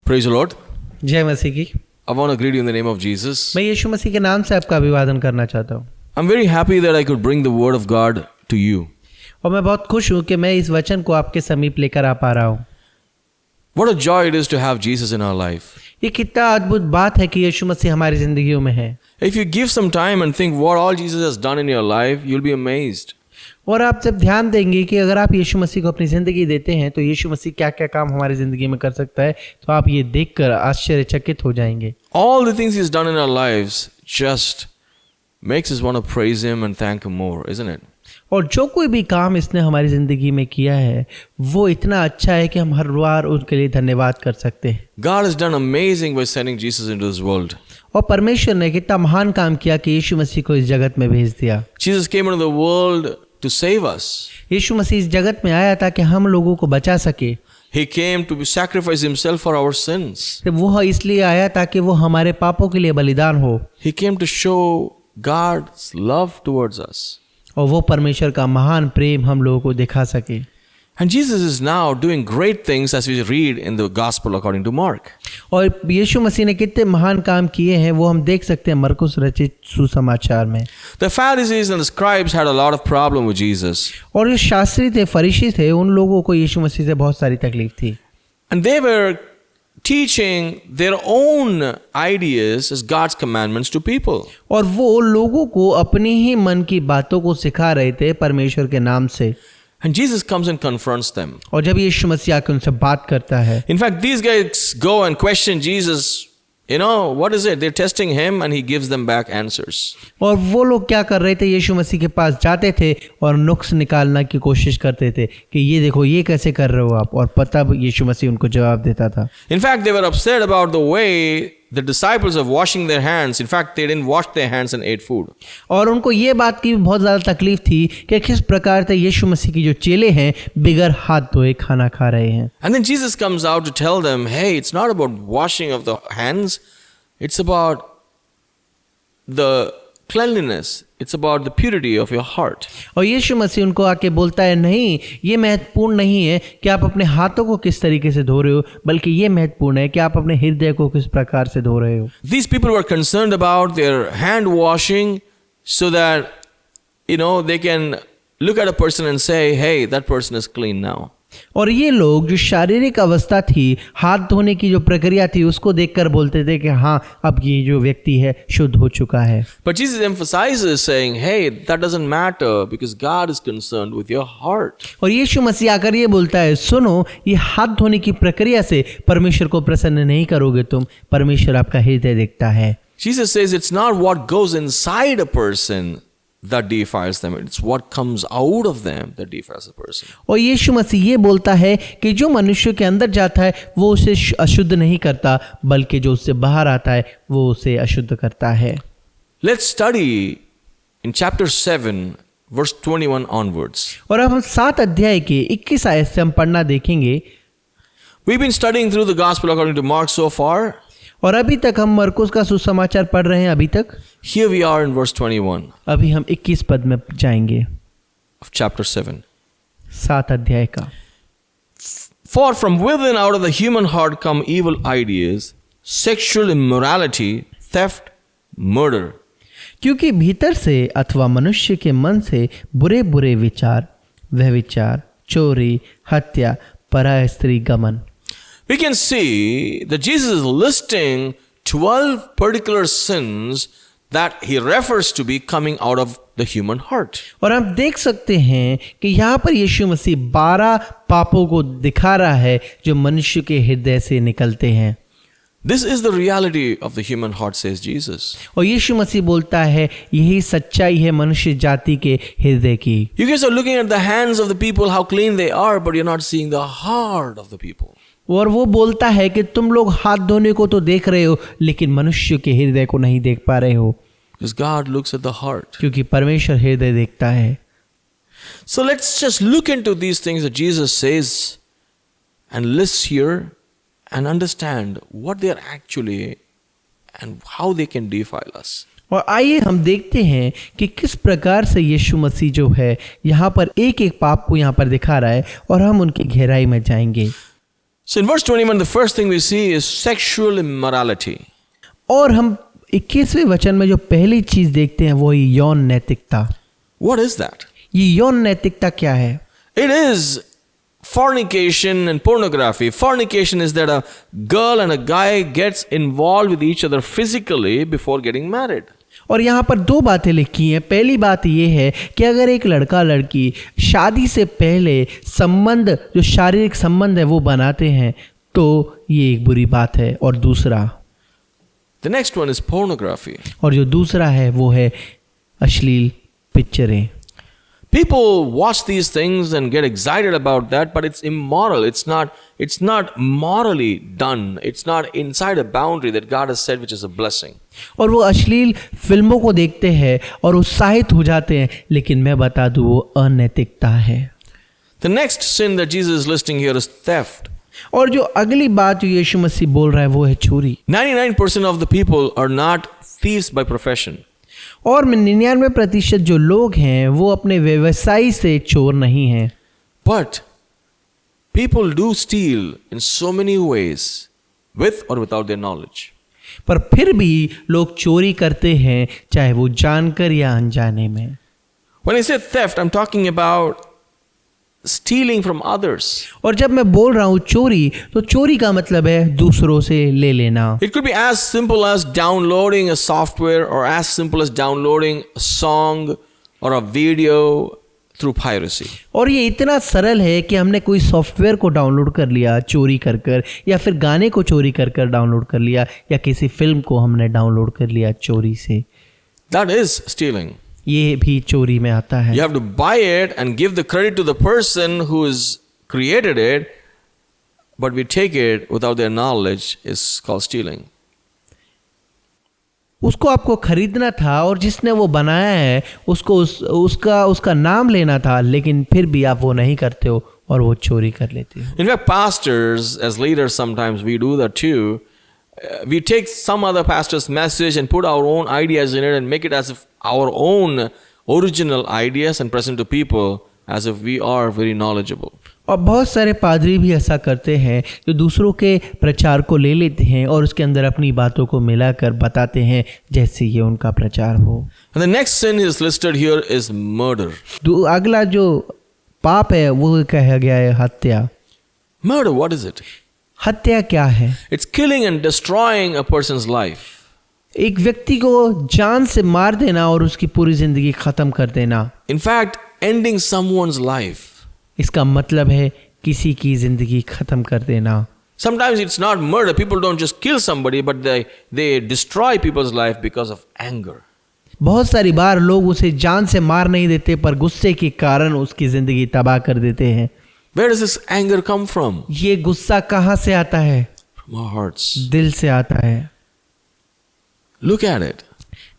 Praise the Lord. जय मसीह की। I want to greet you in the name of Jesus. मैं यीशु मसीह के नाम से आपका अभिवादन करना चाहता हूँ। I'm very happy that I could bring the word of God to you. और मैं बहुत खुश हूँ कि मैं इस वचन को आपके समीप लेकर आ पा रहा हूँ। What a joy it is to have Jesus in our life. ये कितना अद्भुत बात है कि यीशु मसीह हमारी जिंदगियों में है। If you give some time and think what all Jesus has done in your life, you'll be amazed. और आप जब ध्यान देंगे कि अगर आप यीशु मसीह को अपनी ज़िंदगी देते हैं तो यीशु मसीह क्या क्या काम हमारी ज़िंदगी में कर सकता है, तो आप ये देखकर आश्चर्यचकित हो जाएंगे। All the things He's done in our lives just makes us want to praise Him and thank Him more, isn't it? और जो कोई भी काम इसने हमारी ज़िंदगी में किया है वो इतना अच्छा है कि हम हर बार उनके लिए धन्यवाद कर सकते हैं। God has done amazing by sending Jesus into this world. और परमेश्वर ने कितना महान काम किया कि यीशु मसीह को इस जगत में भेज दिया। Jesus came into the world to save us. यीशु मसीह इस जगत में आया ताकि हम लोगों को बचा सके। He came to sacrifice Himself for our sins. वो इसलिए आया ताकि वो हमारे पापों के लिए बलिदान हो। He came to show God's love towards us. और वो परमेश्वर का महान प्रेम हम लोगों को दिखा सके। And Jesus is now doing great things as we read in the Gospel according to Mark. और यीशु मसीह ने कितने महान काम किए हैं वो हम देख सकते हैं मरकुस रचित सुसमाचार में। The Pharisees and the scribes had a lot of problem with Jesus. और जो शास्त्री थे, फरीसी थे, उन लोगों को यीशु मसीह से बहुत सारी तकलीफ थी। And they were teaching their own ideas as God's commandments to people. और वो लोगों को अपनी ही मन की बातों को सिखा रहे थे परमेश्वर के नाम से। And Jesus comes and confronts them. और जब यीशु मसीह आकर उनसे बात करता है, In fact, these guys go and question Jesus. You know, what is it? They're testing Him and He gives them back answers. और वो लोग क्या कर रहे थे, यीशु मसीह के पास जाते थे और नुक्स निकालने की कोशिश करते थे कि ये देखो ये कैसे कर रहे हो आप, और पता यीशु मसीह उनको जवाब देता था। In fact, they were upset about the way the disciples of washing their hands. In fact, they didn't wash their hands and ate food. और उनको ये बात की भी बहुत ज़्यादा तकलीफ थी कि किस प्रकार से यीशु मसीह की जो चेले हैं बिगर हाथ धोए खाना खा रहे हैं। And then Jesus comes out to tell them, hey, it's not about washing of the hands. It's about the cleanliness. It's about the purity of your heart. और यीशु मसीह उनको आके बोलता है, नहीं, ये महत्वपूर्ण नहीं है कि आप अपने हाथों को किस तरीके से धो रहे हो, बल्कि ये महत्वपूर्ण है कि आप अपने हृदय को किस प्रकार से धो रहे हो। These people were concerned about their hand washing so that, they can look at a person and say, hey, that person is clean now. और ये लोग जो शारीरिक अवस्था थी, हाथ धोने की जो प्रक्रिया थी, उसको देखकर बोलते थे कि हाँ, अब ये जो व्यक्ति है शुद्ध हो चुका है। But Jesus emphasizes saying, hey, that doesn't matter because God is concerned with your heart. और यीशु मसीह आकर ये बोलता है, सुनो, ये हाथ धोने की प्रक्रिया से परमेश्वर को प्रसन्न नहीं करोगे तुम, परमेश्वर आपका हृदय देखता है। Jesus says it's not what goes inside a person that defiles them. It's what comes out of them that defiles a person. और यीशु मसीह ये बोलता है कि जो मनुष्य के अंदर जाता है वो उसे अशुद्ध नहीं करता, बल्कि जो उससे बाहर आता है वो उसे अशुद्ध करता है। Let's study in chapter 7 verse 21 onwards. और अब हम 7 अध्याय के 21 आयत से हम पढ़ना देखेंगे। We've been studying through the gospel according to Mark so far. और अभी तक हम मरकुस का सुसमाचार पढ़ रहे हैं। अभी तक Here we are in verse 21 अभी हम 21 पद में जाएंगे, of chapter 7. 7 अध्याय का। For from within out of the human heart come evil ideas, sexual immorality, theft, murder. क्योंकि भीतर से अथवा मनुष्य के मन से बुरे बुरे विचार, व्यभिचार, चोरी, हत्या, पराय स्त्री गमन। We can see that Jesus is listing 12 particular sins that He refers to be coming out of the human heart. और हम देख सकते हैं कि यहाँ पर यीशु मसीह 12 पापों को दिखा रहा है जो मनुष्य के हृदय से निकलते हैं। This is the reality of the human heart, says Jesus. और यीशु मसीह बोलता है यही सच्चाई है मनुष्य जाति के हृदय की। You guys are looking at the hands of the people, how clean they are, but you're not seeing the heart of the people. और वो बोलता है कि तुम लोग हाथ धोने को तो देख रहे हो लेकिन मनुष्य के हृदय को नहीं देख पा रहे हो, Because God looks at the heart. क्योंकि परमेश्वर हृदय देखता है। So let's just look into these things that Jesus says and lists here and understand what they are actually and how they can defile us. और आइए हम देखते हैं कि किस प्रकार से यीशु मसीह जो है यहाँ पर एक एक पाप को यहाँ पर दिखा रहा है और हम उनकी गहराई में जाएंगे। So in verse 21, the first thing we see is sexual immorality. और हम 21वें वचन में जो पहली चीज देखते हैं वो है यौन नैतिकता। What is that? ये यौन नैतिकता क्या है? It is fornication and pornography. Fornication is that a girl and a guy gets involved with each other physically before getting married. और यहाँ पर दो बातें लिखी हैं। पहली बात ये है कि अगर एक लड़का लड़की शादी से पहले संबंध, जो शारीरिक संबंध है वो बनाते हैं तो ये एक बुरी बात है। और दूसरा, The next one is pornography. और जो दूसरा है वो है अश्लील पिक्चरें। People watch these things and get excited about that, but it's immoral. It's not morally done. It's not inside a boundary that God has said, which is a blessing. और वो अश्लील फिल्मों को देखते हैं और उत्साहित हो जाते हैं, लेकिन मैं बता दूं वो अनैतिकता है। The next sin that Jesus is listing here is theft. और जो अगली बात जो यीशु मसीह बोल रहा है वो है चोरी। 99% of the people are not thieves by profession. और 99% जो लोग हैं वो अपने व्यवसाय से चोर नहीं हैं। But people do steal in so many ways, with or without their knowledge. पर फिर भी लोग चोरी करते हैं, चाहे वो जानकर या अनजाने में। When I say theft, I'm talking about stealing from others. और जब मैं बोल रहा हूँ चोरी, तो चोरी का मतलब है दूसरों से ले लेना। It could be as simple as downloading a software, or as simple as downloading a song or a video through piracy. और ये इतना सरल है कि हमने कोई सॉफ्टवेयर को डाउनलोड कर लिया चोरी कर कर, या फिर गाने को चोरी कर कर डाउनलोड कर लिया, या किसी फिल्म को हमने डाउनलोड कर लिया चोरी से। That is stealing. ये भी चोरी में आता है। You have to buy it and give the credit to the person who has created it, but we take it without their knowledge is called stealing. उसको आपको खरीदना था और जिसने वो बनाया है उसको उसका नाम लेना था, लेकिन फिर भी आप वो नहीं करते हो और वो चोरी कर लेते हो। In fact, pastors, as leaders, sometimes we do that too. We take some other pastor's message and put our own ideas in it and make it as if our own original ideas and present to people as if we are very knowledgeable. और बहुत सारे पादरी भी ऐसा करते हैं जो दूसरों के प्रचार को ले लेते हैं और उसके अंदर अपनी बातों को मिलाकर बताते हैं जैसे ये उनका प्रचार हो। And the next sin is listed here is murder. अगला जो पाप है वो कहा गया है हत्या। Murder, what is it? हत्या क्या है? It's killing and destroying a person's life. एक व्यक्ति को जान से मार देना और उसकी पूरी जिंदगी खत्म कर देना। In fact, ending someone's life. इसका मतलब है किसी की जिंदगी खत्म कर देना। Sometimes it's not murder. People don't just kill somebody, but they destroy people's life because of anger. बहुत सारी बार लोग उसे जान से मार नहीं देते पर गुस्से के कारण उसकी जिंदगी तबाह कर देते हैं। Where does this anger come from? ये गुस्सा कहाँ से आता है? From our hearts. दिल से आता है। Look at it.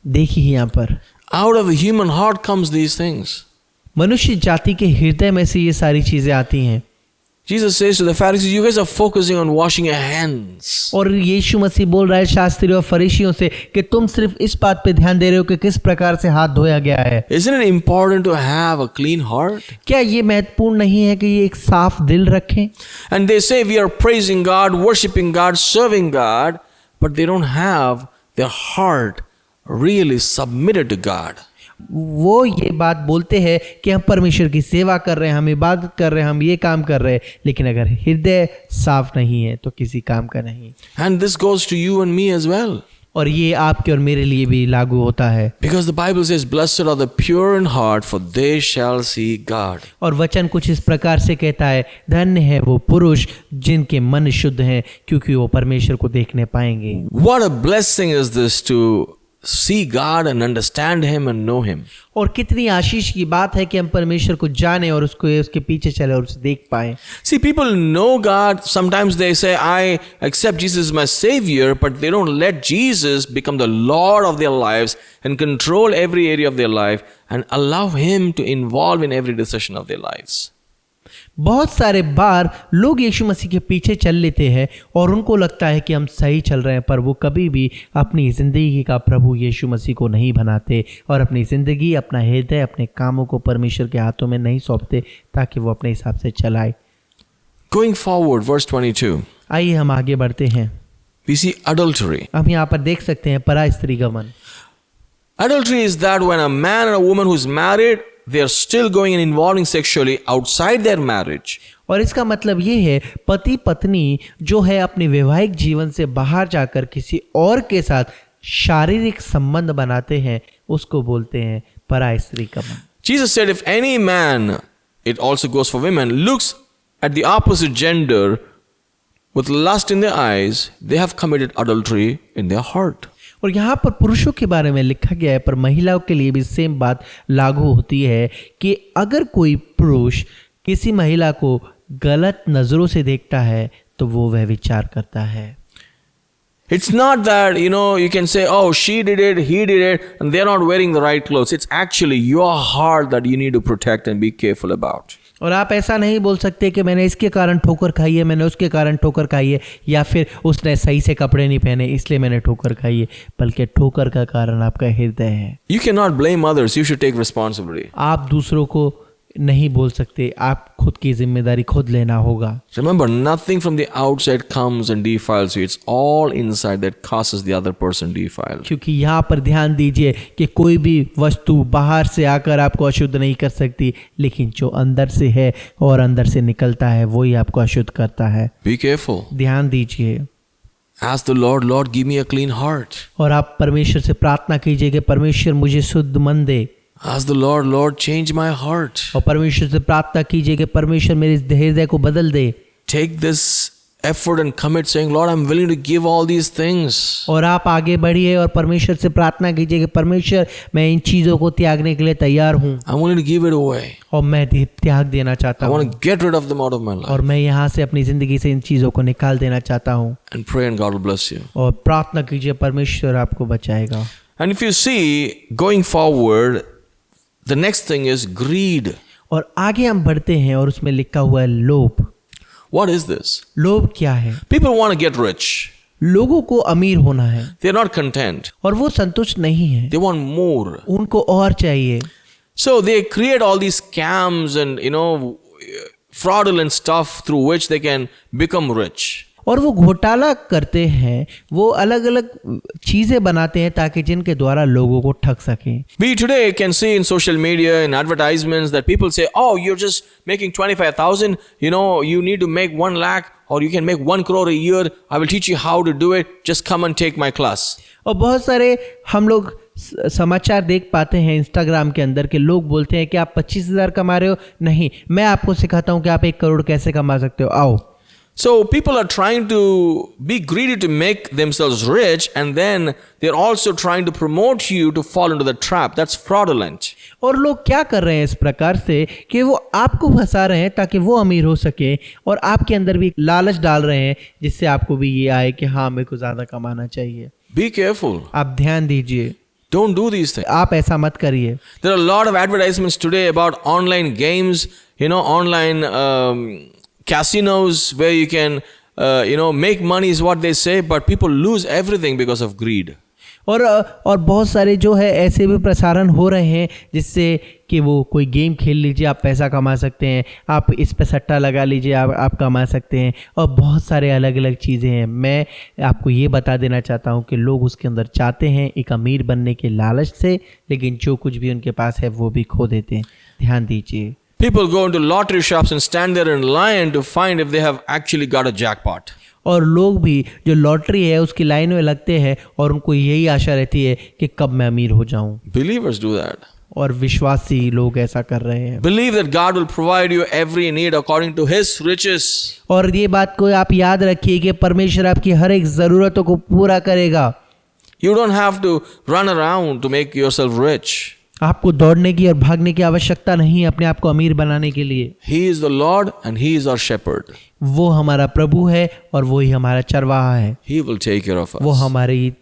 देखिए यहाँ पर Out of the human heart comes these things. मनुष्य जाति के हृदय में से ये सारी चीजें आती हैं। Jesus says to the Pharisees, you guys are focusing on washing your hands. और यीशु मसीह बोल रहा है शास्त्रियों और फरीसियों से कि तुम सिर्फ इस बात पे ध्यान दे रहे हो कि किस प्रकार से हाथ धोया गया है। Isn't it important to have a clean heart? क्या ये महत्वपूर्ण नहीं है कि ये एक साफ दिल रखें? And they say we are praising God, worshiping God, serving God, but they don't have their heart really submitted to God. वो ये बात बोलते हैं कि हम परमेश्वर की सेवा कर रहे हैं, हम इबादत कर रहे हैं, हम ये काम कर रहे हैं, लेकिन अगर हृदय साफ नहीं है तो किसी काम का नहीं। And this goes to you and me as well. और ये आपके और मेरे लिए भी लागू होता है। Because the Bible says, blessed are the pure in heart, for they shall see God. और वचन कुछ इस प्रकार से कहता है, धन्य है वो पुरुष जिनके मन शुद्ध हैं, क्योंकि वो परमेश्वर को देखने पाएंगे। What a blessing is this to see God and understand Him and know Him. और कितनी आशीष की बात है कि हम परमेश्वर को जाने और उसके पीछे चले और उसे देख पाए। See, people know God. Sometimes they say, I accept Jesus as my Savior, but they don't let Jesus become the Lord of their lives and control every area of their life and allow Him to involve in every decision of their lives. बहुत सारे बार लोग यीशु मसीह के पीछे चल लेते हैं और उनको लगता है कि हम सही चल रहे हैं, पर वो कभी भी अपनी ज़िंदगी का प्रभु यीशु मसीह को नहीं बनाते और अपनी ज़िंदगी, अपना हृदय, अपने कामों को परमेश्वर के हाथों में नहीं सौंपते ताकि वो अपने हिसाब से चलाए। Going forward, verse 22, आइए हम आगे बढ़ते हैं। we see adultery. हम यहाँ पर देख सकते हैं परा स्त्री गमन। Adultery is that when a man and a woman who's married, they are still going and involving sexually outside their marriage. और इसका मतलब ये है पति पत्नी जो है अपने वैवाहिक जीवन से बाहर जाकर किसी और के साथ शारीरिक संबंध बनाते हैं, उसको बोलते हैं परा स्त्री गमन। Jesus said, if any man, it also goes for women, looks at the opposite gender with lust in their eyes, they have committed adultery in their heart. और यहाँ पर पुरुषों के बारे में लिखा गया है, पर महिलाओं के लिए भी सेम बात लागू होती है कि अगर कोई पुरुष किसी महिला को गलत नज़रों से देखता है तो वो वह विचार करता है। It's not that, you can say, oh, she did it, he did it, and they're not wearing the right clothes. It's actually your heart that you need to protect and be careful about. और आप ऐसा नहीं बोल सकते कि मैंने इसके कारण ठोकर खाई है, मैंने उसके कारण ठोकर खाई है, या फिर उसने सही से कपड़े नहीं पहने इसलिए मैंने ठोकर खाई है, बल्कि ठोकर का कारण आपका हृदय है। You cannot blame others. You should take responsibility. आप दूसरों को नहीं बोल सकते, आप खुद की जिम्मेदारी खुद लेना होगा। Remember, nothing from the outside comes and defiles you. It's all inside that causes the other person defiled. क्योंकि यहाँ पर ध्यान दीजिए कि कोई भी वस्तु बाहर से आकर आपको अशुद्ध नहीं कर सकती, लेकिन जो अंदर से है और अंदर से निकलता है वही आपको अशुद्ध करता है। Be careful. ध्यान दीजिए। Ask the Lord, Lord, give me a clean heart. और आप परमेश्वर से प्रार्थना कीजिए कि परमेश्वर मुझे शुद्ध मन दे। Ask the Lord, Lord, change my heart. और परमेश्वर से प्रार्थना कीजिए कि परमेश्वर मेरे इस हृदय को बदल दे। Take this effort and commit, saying, Lord, I'm willing to give all these things. और आप आगे बढ़िए और परमेश्वर से प्रार्थना कीजिए कि परमेश्वर मैं इन चीज़ों को त्यागने के लिए तैयार हूँ I'm willing to give it away. और मैं त्याग देना चाहता I हूँ want to get rid of them out of my life. और मैं यहाँ से अपनी ज़िंदगी से इन चीज़ों को निकाल देना चाहता हूँ। And pray and God will bless you. और प्रार्थना कीजिए, परमेश्वर आपको बचाएगा। And if you see, going forward, the next thing is greed. और आगे हम बढ़ते हैं और उसमें लिखा हुआ है लोभ। What is this? लोभ क्या है? People want to get rich. लोगों को अमीर होना है They're not content. और वो संतुष्ट नहीं है, They want more. उनको और चाहिए। So they create all these scams and, fraudulent stuff through which they can become rich. और वो घोटाला करते हैं, वो अलग अलग चीज़ें बनाते हैं ताकि जिनके द्वारा लोगों को ठग सकें। We today can see in social media and advertisements that people say, oh, you're just making 25,000, you need to make 1 lakh or you can make 1 crore a year. I will teach you how to do it. Just come and take my class. और बहुत सारे हम लोग समाचार देख पाते हैं Instagram के अंदर के लोग बोलते हैं कि आप 25,000 कमा रहे हो, नहीं मैं आपको सिखाता हूँ कि आप 1 करोड़ कैसे कमा सकते हो, आओ। So people are trying to be greedy to make themselves rich, and then they're also trying to promote you to fall into the trap. That's fraudulent. और लोग क्या कर रहे हैं इस प्रकार से कि वो आपको फंसा रहे हैं ताकि वो अमीर हो सके, और आपके अंदर भी लालच डाल रहे हैं जिससे आपको भी ये आए कि हाँ मेरे को ज़्यादा कमाना चाहिए। Be careful. आप ध्यान दीजिए, Don't do these things. आप ऐसा मत करिए। There are a lot of advertisements today about online games, online casinos where you can, make money is what they say, but people lose everything because of greed. और बहुत सारे जो है ऐसे भी प्रसारण हो रहे हैं जिससे कि वो कोई गेम खेल लीजिए, आप पैसा कमा सकते हैं, आप इस पे सट्टा लगा लीजिए, आप कमा सकते हैं, और बहुत सारे अलग अलग चीज़ें हैं। मैं आपको ये बता देना चाहता हूँ कि लोग उसके अंदर चाहते हैं एक अमीर बनने के लालच से, लेकिन जो कुछ भी उनके पास है वो भी खो देते हैं। ध्यान दीजिए। People go into lottery shops and stand there in line to find if they have actually got a jackpot. और लोग भी जो लॉटरी है उसकी लाइन में लगते हैं और उनको यही आशा रहती है कि कब मैं अमीर हो जाऊं। Believers do that. और विश्वासी लोग ऐसा कर रहे हैं। Believe that God will provide you every need according to His riches. और ये बात को आप याद रखिए कि परमेश्वर आपकी हर एक ज़रूरतों को पूरा करेगा। You don't have to run around to make yourself rich. आपको दौड़ने की और भागने की आवश्यकता नहीं है अपने आप को अमीर बनाने के लिए। He is the Lord and He is our shepherd. वो हमारा प्रभु है और वो ही हमारा चरवाहा है। He will take care of us. वो हमारी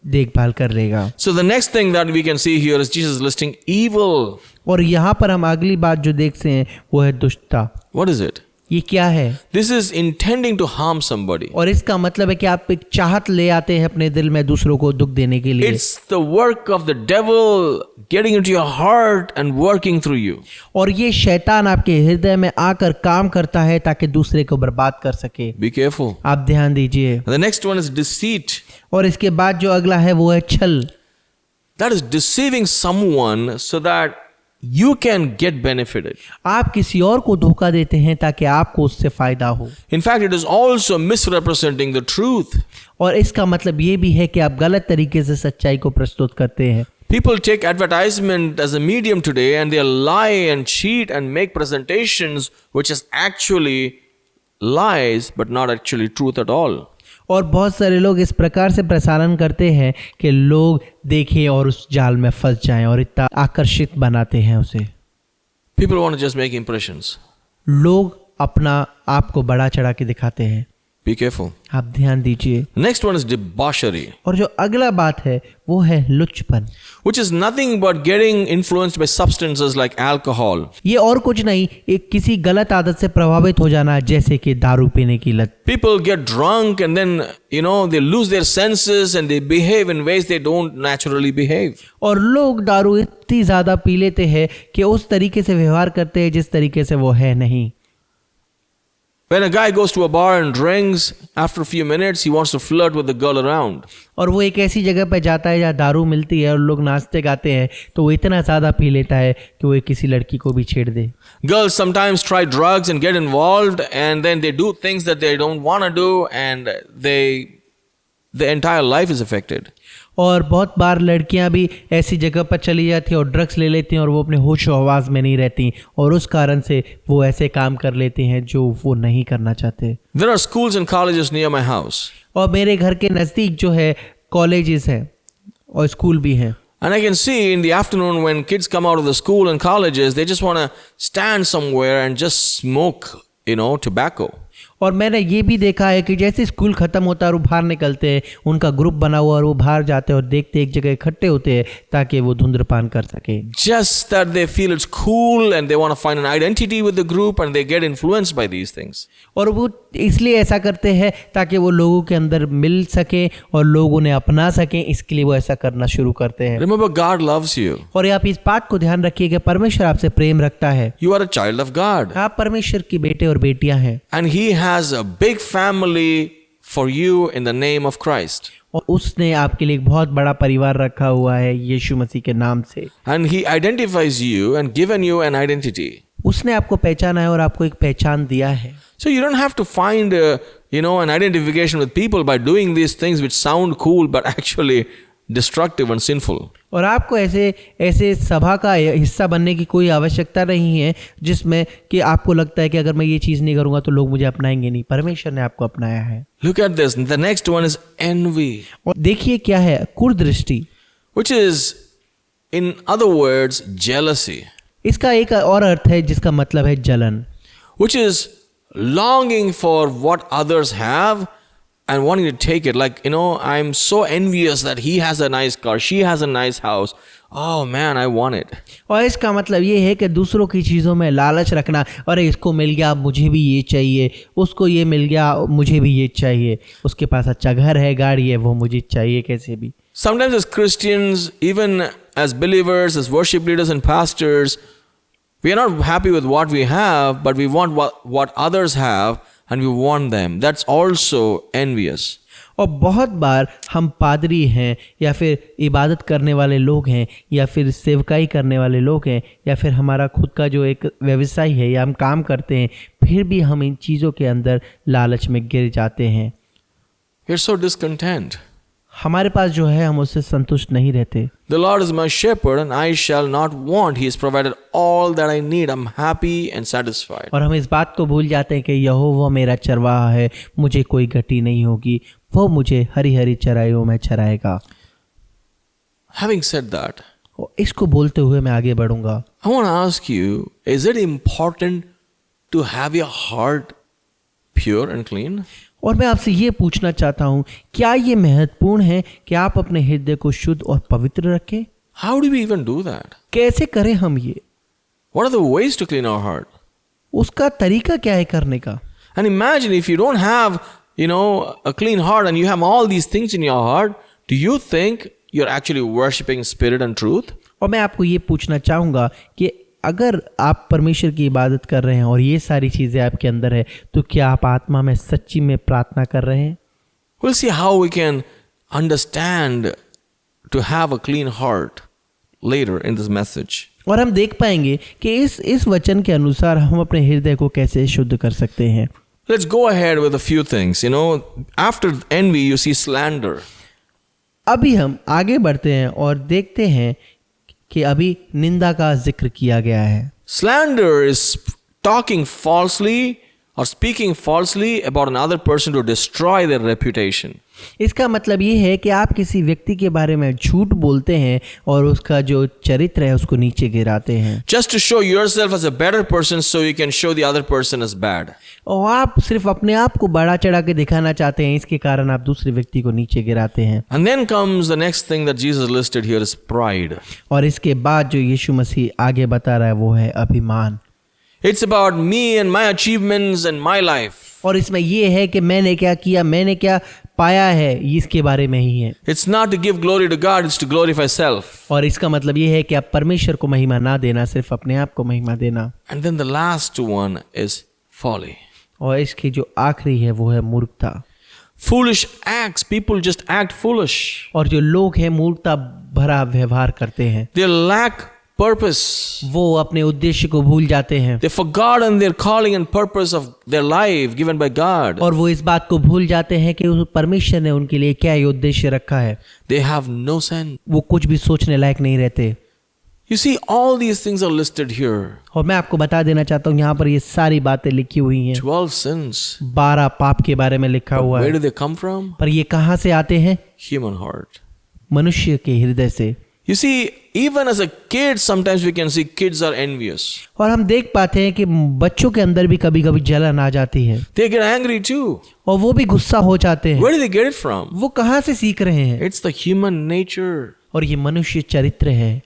देखभाल कर लेगा। So the next thing that we can see here is Jesus listing evil. और यहाँ पर हम अगली बात जो देखते हैं वो है दुष्टता। What is it? ये क्या है? This is intending to harm somebody. और इसका मतलब है कि आप एक चाहत ले आते हैं अपने दिल में दूसरों को दुख देने के लिए। It's the work of the devil getting into your heart and working through you. और ये शैतान आपके हृदय में आकर काम करता है ताकि दूसरे को बर्बाद कर सके। Be careful. आप ध्यान दीजिए। And the next one is deceit. और इसके बाद जो अगला है वो है छल। That is deceiving someone so that you can get benefited. आप किसी और को धोखा देते हैं ताकि आपको उससे फायदा हो। In fact, it is also misrepresenting the truth. और इसका मतलब ये भी है कि आप गलत तरीके से सच्चाई को प्रस्तुत करते हैं। People take advertisement as a medium today and they lie and cheat and make presentations which is actually lies but not actually truth at all. और बहुत सारे लोग इस प्रकार से प्रसारण करते हैं कि लोग देखें और उस जाल में फंस जाएं और इतना आकर्षित बनाते हैं उसे। People want to just make impressions. लोग अपना आप को बड़ा चढ़ा के दिखाते हैं। Be careful. आप ध्यान दीजिए। Next one is debauchery, और जो अगला बात है वो है लुच्चपन, which is nothing but getting influenced by substances like alcohol. ये और कुछ नहीं, एक किसी गलत आदत से प्रभावित हो जाना, जैसे कि दारू पीने की लत। People get drunk and then, they lose their senses and they behave in ways they don't naturally behave. और लोग दारू इतनी ज्यादा पी लेते हैं कि उस तरीके से व्यवहार करते हैं जिस तरीके से वो है नहीं। When a guy goes to a bar and drinks, after a few minutes, he wants to flirt with the girl around. और वो एक ऐसी जगह पर जाता है जहाँ दारू मिलती है और लोग नाचते गाते हैं, तो वो इतना ज़्यादा पी लेता है कि वो किसी लड़की को भी छेड़ दे। Girls sometimes try drugs and get involved and then they do things that they don't want to do and the entire life is affected. और बहुत बार लड़कियां भी ऐसी जगह पर चली जाती हैं और ड्रग्स ले लेती हैं और वो अपने होश व आवाज़ में नहीं रहती और उस कारण से वो ऐसे काम कर लेती हैं जो वो नहीं करना चाहते। There are schools and colleges near my house. और मेरे घर के नज़दीक जो है कॉलेजेस हैं और स्कूल भी हैं। And I can see in the afternoon when kids come out of the school and colleges, they just want to stand somewhere and just smoke, tobacco. और मैंने ये भी देखा है कि जैसे स्कूल ख़त्म होता है और वो बाहर निकलते हैं, उनका ग्रुप बना हुआ और वो बाहर जाते हैं और देखते एक जगह इकट्ठे होते हैं ताकि वो धूम्रपान कर सके। Just that they feel it's cool and they want to find an identity with the group and they get influenced by these things. और वो इसलिए ऐसा करते हैं ताकि वो लोगों के अंदर मिल सके और लोग उन्हें अपना सकें, इसके लिए वो ऐसा करना शुरू करते हैं। Remember, God loves you. और आप इस बात को ध्यान रखिए कि परमेश्वर आपसे प्रेम रखता है। You are a child of God. आप परमेश्वर की बेटे और बेटियां हैं And He has a big family for you in the name of Christ. और उसने आपके लिए एक बहुत बड़ा परिवार रखा हुआ है यीशु मसीह के नाम से। And He identifies you and given you an identity. उसने आपको पहचाना है और आपको एक पहचान दिया है। So you don't have to find, an identification with people by doing these things which sound cool but actually destructive and sinful. और आपको ऐसे सभा का हिस्सा बनने की कोई आवश्यकता नहीं है जिसमें कि आपको लगता है कि अगर मैं ये चीज़ नहीं करूँगा तो लोग मुझे अपनाएंगे नहीं। परमेश्वर ने आपको अपनाया है। Look at this. The next one is envy, और देखिए क्या है, कुदृष्टि, which is, in other words, jealousy, इसका एक और अर्थ है जिसका मतलब है जलन, which is longing for what others have and wanting to take it. Like, I'm so envious that he has a nice car, she has a nice house. Oh man, I want it. और इसका मतलब ये है कि दूसरों की चीज़ों में लालच रखना, अरे इसको मिल गया मुझे भी ये चाहिए, उसको ये मिल गया मुझे भी ये चाहिए, उसके पास अच्छा घर है, गाड़ी है, वो मुझे चाहिए कैसे भी। Sometimes as Christians, even as believers, as worship leaders and pastors, we are not happy with what we have, but we want what others have and we want them. That's also envious. और बहुत बार हम पादरी हैं या फिर इबादत करने वाले लोग हैं या फिर सेवकाई करने वाले लोग हैं या फिर हमारा खुद का जो एक व्यवसाय है या हम काम करते हैं, फिर भी हम इन चीज़ों के अंदर लालच में गिर जाते हैं। We're so discontent. हमारे पास जो है हम उससे संतुष्ट नहीं रहते। The Lord is my shepherd and I shall not want. He has provided all that I need. I'm happy and satisfied. और हम इस बात को भूल जाते हैं कि यहोवा मेरा चरवाहा है, मुझे कोई घटी नहीं होगी, वो मुझे हरी हरी चराइयों में चराएगा। Having said that, इसको बोलते हुए मैं आगे बढ़ूंगा। I want to ask you, is it important to have your heart pure and clean? और मैं आपसे ये पूछना चाहता हूँ, क्या ये महत्वपूर्ण है कि आप अपने हृदय को शुद्ध और पवित्र रखें? How do we even do that? कैसे करें हम ये? What are the ways to clean our heart? उसका तरीका क्या है करने का। And imagine if you don't have, a clean heart and you have all these things in your heart, do you think you're actually worshiping spirit and truth? और मैं आपको ये पूछना चाहूँगा कि अगर आप परमेश्वर की इबादत कर रहे हैं और ये सारी चीज़ें आपके अंदर है, तो क्या आप आत्मा में सच्ची में प्रार्थना कर रहे हैं? We'll see how we can understand to have a clean heart later in this message. और हम देख पाएंगे कि इस वचन के अनुसार हम अपने हृदय को कैसे शुद्ध कर सकते हैं। Let's go ahead with a few things. After envy, you see slander. अभी हम आगे बढ़ते हैं और देखते हैं कि अभी निंदा का जिक्र किया गया है। Slander is talking falsely or speaking falsely about another person to destroy their reputation. इसका मतलब ये है कि आप किसी व्यक्ति के बारे में झूठ बोलते हैं और उसका जो चरित्र है उसको नीचे गिराते हैं। Just to show yourself as a better person so you can show the other person as bad. और आप सिर्फ अपने आप को बड़ा चढ़ा के दिखाना चाहते हैं, इसके कारण आप दूसरे व्यक्ति को नीचे गिराते हैं। And then comes the next thing that Jesus listed here is pride. और इसके बाद जो यीशु मसीह आगे बता रहा है वो है अभिमान। It's about me and my achievements and my life. और इसमें ये है कि मैंने क्या किया, मैंने क्या पाया है, इसके बारे में ही है। It's not to give glory to God, it's to glorify self. और इसका मतलब ये है कि आप परमेश्वर को महिमा ना देना, सिर्फ अपने आप को महिमा देना। And then the last one is folly. और इसकी जो आखिरी है वो है मूर्खता। Foolish acts, people just act foolish. और जो लोग हैं मूर्खता भरा व्यवहार करते हैं, They lack purpose. वो अपने उद्देश्य को भूल जाते हैं They forgotten their calling and purpose of their life given by God. और वो इस बात को भूल जाते हैं कि उस परमेश्वर ने उनके लिए क्या ये उद्देश्य रखा है। They have no sense. वो कुछ भी सोचने लायक नहीं रहते। You see, all these things are listed here. और मैं आपको बता देना चाहता हूँ यहाँ पर ये सारी बातें लिखी हुई हैं। 12 sins. 12 पाप के बारे में लिखा हुआ Where है। do they come from? पर ये कहाँ से आते हैं? Human heart. मनुष्य के हृदय से। You see, even as a kid, sometimes we can see kids are envious. और हम देख पाते हैं कि बच्चों के अंदर भी कभी कभी जलन आ जाती है They get angry too. और वो भी गुस्सा हो जाते हैं। Where do they get it from? वो कहाँ से सीख रहे हैं? It's the human nature. और ये मनुष्य चरित्र है।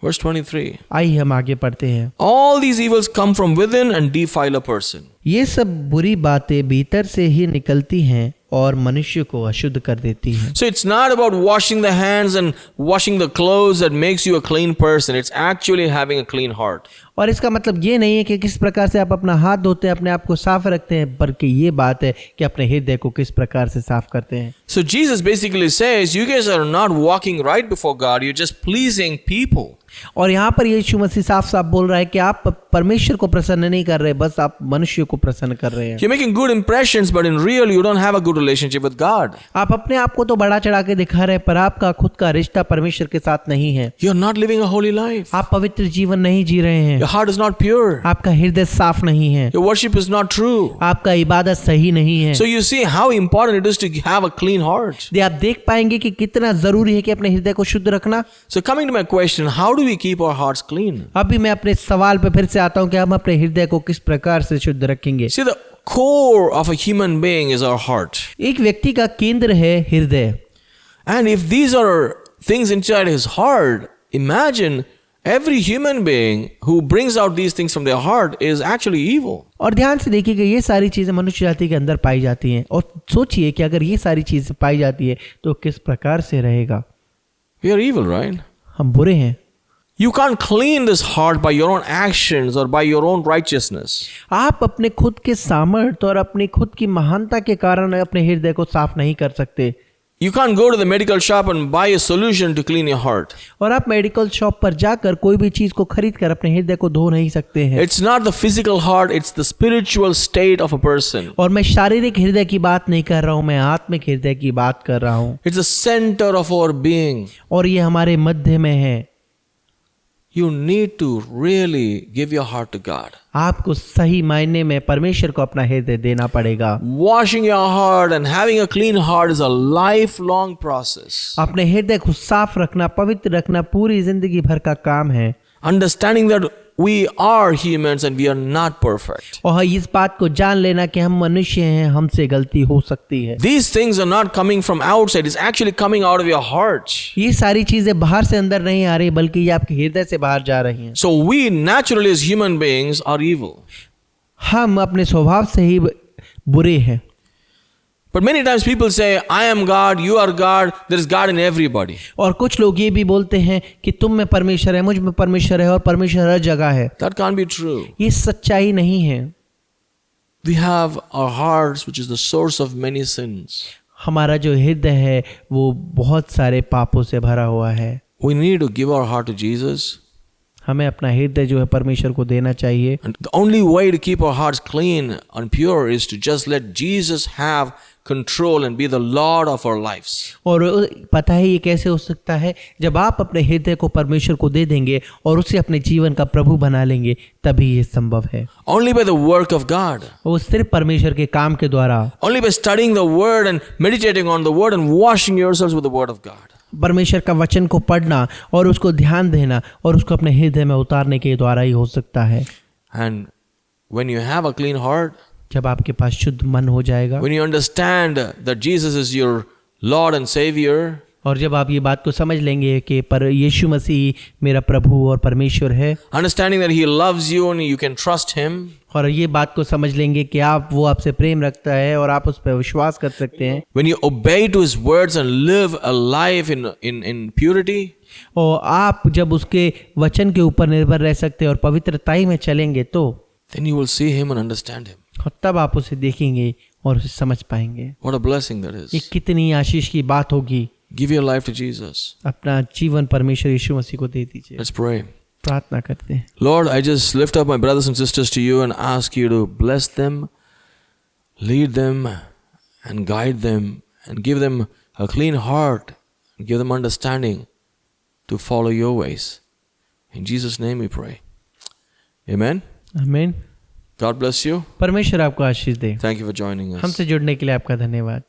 Verse 23. आइए हम आगे पढ़ते हैं। All these evils come from within and defile a person. ये सब बुरी बातें भीतर से ही निकलती हैं और मनुष्य को अशुद्ध कर देती हैं। So it's not about washing the hands and washing the clothes that makes you a clean person. It's actually having a clean heart. और इसका मतलब ये नहीं है कि किस प्रकार से आप अपना हाथ धोते हैं, अपने आप को साफ रखते हैं, बल्कि ये बात है कि अपने हृदय को किस प्रकार से साफ करते हैं। So Jesus basically says, you guys are not walking right before God. You're just pleasing people. और यहाँ पर यीशु मसीह साफ साफ बोल रहा है कि आप परमेश्वर को प्रसन्न नहीं कर रहे, बस आप मनुष्य को प्रसन्न कर रहे हैं। You're making good impressions, but in real you don't have a good relationship with God. आप अपने आप को तो बड़ा चढ़ा के दिखा रहे हैं, पर आपका खुद का रिश्ता परमेश्वर के साथ नहीं है। You're not living a holy life. आप पवित्र जीवन नहीं जी रहे हैं। Your heart is not pure. आपका हृदय साफ नहीं है। Your worship is not true. आपका इबादत सही नहीं है। So you see how important it is to have a clean heart. ये आप देख पाएंगे कि कितना जरूरी है कि अपने हृदय को शुद्ध रखना। So coming to my question, how do we keep our hearts clean? अभी मैं अपने सवाल पे फिर से आता हूँ कि हम अपने हृदय को किस प्रकार से शुद्ध रखेंगे। See, the core of a human being is our heart. एक व्यक्ति का केंद्र है हृदय। And if these are things inside his heart, imagine every human being who brings out these things from their heart is actually evil. और ध्यान से देखिएगा ये सारी चीजें मनुष्य जाति के अंदर पाई जाती हैं, और सोचिए कि अगर ये सारी चीजें पाई जाती है तो किस प्रकार से रहेगा। We are evil, right? हम बुरे हैं। You can't clean this heart by your own actions or by your own righteousness. आप अपने खुद के सामर्थ्य और अपनी खुद की महानता के कारण अपने हृदय को साफ नहीं कर सकते। You can't go to the medical shop and buy a solution to clean your heart. और आप मेडिकल शॉप पर जाकर कोई भी चीज को खरीद कर अपने हृदय को धो नहीं सकते हैं। It's not the physical heart, it's the spiritual state of a person. और मैं शारीरिक हृदय की बात नहीं कर रहा हूँ, मैं आत्मिक हृदय की बात कर रहा हूँ। It's the center of our being. और ये हमारे मध्य में है। You need to really give your heart to God. आपको सही मायने में परमेश्वर को अपना हृदय देना पड़ेगा। Washing your heart and having a clean heart is a lifelong process. अपने हृदय को साफ रखना, पवित्र रखना पूरी जिंदगी भर का काम है। Understanding that we are humans and we are not perfect. और इस बात को जान लेना कि हम मनुष्य हैं, हमसे गलती हो सकती है। These things are not coming from outside, it's actually coming out of your heart. ये सारी चीजें बाहर से अंदर नहीं आ रही, बल्कि ये आपके हृदय से बाहर जा रही हैं। So we naturally as human beings are evil. हम अपने स्वभाव से ही बुरे हैं। But many times people say, I am God, you are God, there is God in everybody. और कुछ लोग ये भी बोलते हैं कि तुम में परमेश्वर है, मुझ में परमेश्वर है और परमेश्वर हर जगह है। That can't be true. ये सच्चाई नहीं है। We have our hearts, which is the source of many sins. हमारा जो हृदय है वो बहुत सारे पापों से भरा हुआ है। We need to give our heart to Jesus. हमें अपना हृदय जो है परमेश्वर को देना चाहिए। And the only way to keep our hearts clean and pure is to just let Jesus have control and be the Lord of our lives. और पता है ये कैसे हो सकता है? जब आप अपने हृदय को परमेश्वर को दे देंगे और उसे अपने जीवन का प्रभु बना लेंगे, तभी ये संभव है। Only by the work of God. वो सिर्फ परमेश्वर के काम के द्वारा, Only by studying the Word and meditating on the Word and washing yourselves with the Word of God. परमेश्वर का वचन को पढ़ना और उसको ध्यान देना और उसको अपने हृदय में उतारने के द्वारा ही हो सकता है। And when you have a clean heart, जब आपके पास शुद्ध मन हो जाएगा, when you understand that Jesus is your Lord and Savior, और जब आप ये बात को समझ लेंगे कि पर यीशु मसीह मेरा प्रभु और परमेश्वर है, understanding that He loves you and you can trust Him, और ये बात को समझ लेंगे कि वो आपसे प्रेम रखता है और आप उस पर विश्वास कर सकते हैं, when you obey to His words and live a life in purity, और आप जब उसके वचन के ऊपर निर्भर रह सकते हैं और पवित्रताई में चलेंगे, तो then you will see Him and understand Him. और तब आप उसे देखेंगे और उसे समझ पाएंगे। What a blessing that ये is. कितनी आशीष की बात होगी। Give your life to Jesus. अपना जीवन परमेश्वर यीशु मसीह को दे दीजिए। Let's pray. प्रार्थना करते हैं। Lord, I just lift up my brothers and sisters to you and ask you to bless them, lead them, and guide them, and give them a clean heart, and give them understanding to follow your ways. In Jesus' name we pray. Amen. आमीन। God bless you. परमेश्वर आपको आशीष दे। Thank you for joining us. हमसे जुड़ने के लिए आपका धन्यवाद।